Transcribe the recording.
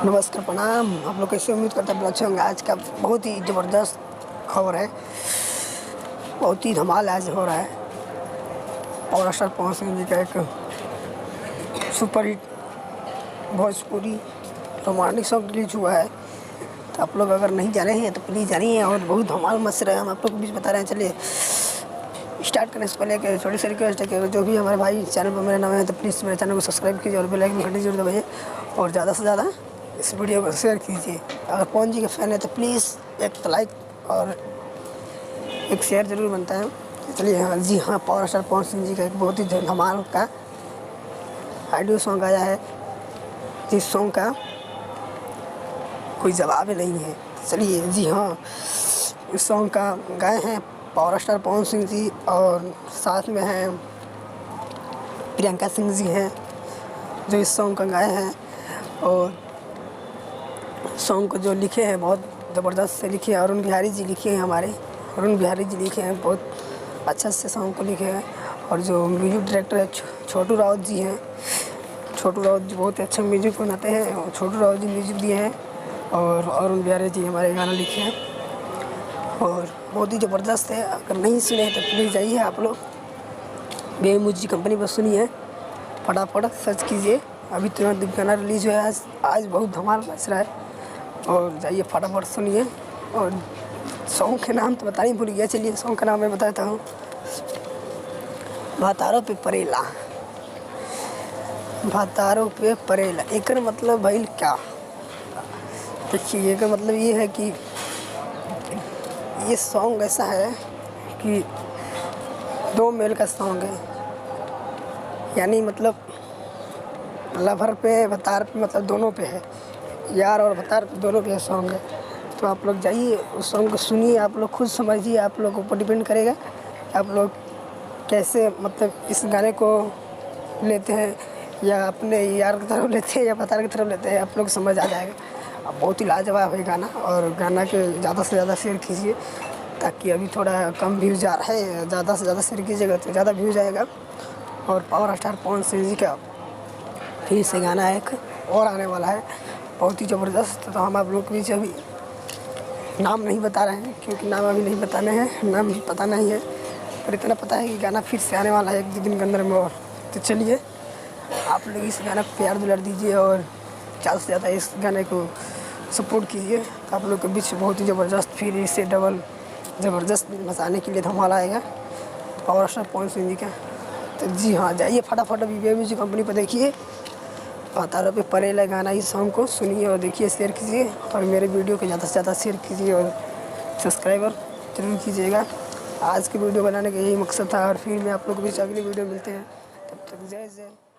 नमस्कार, प्रणाम। आप लोग कैसे? उम्मीद करते हैं अच्छे होंगे। आज का बहुत ही ज़बरदस्त खबर है, बहुत ही धमाल आज हो रहा है। पावर स्टार पवन सिंह जी का एक super hit Bhojpuri romantic song release हुआ है। तो आप लोग अगर नहीं जाने हैं तो प्लीज़ जानिए और बहुत धमाल मच रहा है। हम आप लोग को बीच बता रहे हैं। चलिए स्टार्ट करने से पहले एक छोटी सी रिक्वेस्ट है कि जो भी हमारे भाई चैनल पर मेरे नाम है तो प्लीज़ मेरे चैनल को सब्सक्राइब कीजिए और बेल आइकन घंटी जरूर दबाइए और ज़्यादा से ज़्यादा इस वीडियो को शेयर कीजिए। अगर पवन जी के फ़ैन है तो प्लीज़ एक तो लाइक और एक शेयर ज़रूर बनता है। चलिए जी हाँ, पावर स्टार पवन सिंह जी का एक बहुत ही धमाल का ऑडियो सॉन्ग आया है, जिस सॉन्ग का कोई जवाब ही नहीं है। चलिए जी हाँ, इस सॉन्ग का गाए हैं पावर स्टार पवन सिंह जी और साथ में हैं प्रियंका सिंह जी हैं जो इस सॉन्ग का गाए हैं। और सॉन्ग को जो लिखे हैं बहुत ज़बरदस्त से लिखे हैं। अरुण बिहारी जी लिखे हैं, हमारे अरुण बिहारी जी लिखे हैं, बहुत अच्छा से सॉन्ग को लिखे हैं। और जो म्यूजिक डायरेक्टर है छोटू राउत जी हैं। छोटू राउत जी बहुत ही अच्छा म्यूजिक बनाते हैं और छोटू राउत जी म्यूजिक दिए हैं और अरुण बिहारी जी हमारे गाना लिखे हैं और बहुत ही ज़बरदस्त है। अगर नहीं सुने तो प्लीज़ जाइए आप लोग बे म्यूजिक कंपनी पर सुनिए, फटाफट सर्च कीजिए। अभी तुरंत गाना रिलीज हुआ है, आज बहुत धमाल मच रहा है और जाइए फटाफट सुनिए। और सॉन्ग के नाम तो बता ही भूल गया। चलिए सॉन्ग का नाम मैं बताता हूँ, भातारो पे परेला। भातारो पे परेला एक मतलब भाई क्या? देखिए एक मतलब ये है कि ये सॉन्ग ऐसा है कि दो मेल का सॉन्ग है, यानी मतलब लवर पे भतार पे मतलब दोनों पे है, यार और भतार पे दोनों पे सॉन्ग है। तो आप लोग जाइए उस सॉन्ग को सुनिए, आप लोग खुद समझिए। आप लोग ऊपर डिपेंड करेगा आप लोग कैसे मतलब इस गाने को लेते हैं, या अपने यार की तरफ लेते हैं या भतार की तरफ लेते हैं, आप लोग समझ आ जाएगा। अब बहुत ही लाजवाब है गाना और गाना के ज़्यादा से ज़्यादा शेयर कीजिए ताकि अभी थोड़ा कम व्यूज़ आ रहा है। ज़्यादा से ज़्यादा शेयर कीजिएगा तो ज़्यादा व्यूज़ आएगा। और पावर स्टार पवन सिंह जी का फिर से गाना एक और आने वाला है, बहुत ही ज़बरदस्त। तो हम आप लोग के बीच अभी नाम नहीं बता रहे हैं क्योंकि नाम अभी नहीं बताने हैं, नाम पता नहीं है, पर इतना पता है कि गाना फिर से आने वाला है 1-2 दिन के अंदर में। और तो चलिए आप लोग इस गाना को प्यार दुलार दीजिए और ज़्यादा से ज़्यादा इस गाने को सपोर्ट कीजिए। तो आप लोग के बीच बहुत ही ज़बरदस्त फिर इससे डबल ज़बरदस्त मचाने के लिए धमाल आएगा पावर स्टार पवन सिंह जी का। तो जी हाँ, जाइए फटाफट अभी बे म्यूजिक कंपनी पर देखिए भातारो पे परेला गाना, इस सॉन्ग को सुनिए और देखिए, शेयर कीजिए और मेरे वीडियो को ज़्यादा से ज़्यादा शेयर कीजिए और सब्सक्राइबर जरूर कीजिएगा। आज की वीडियो बनाने का यही मकसद था और फिर मैं आप लोग के बीच अगली वीडियो मिलते हैं। तब तक जय जय।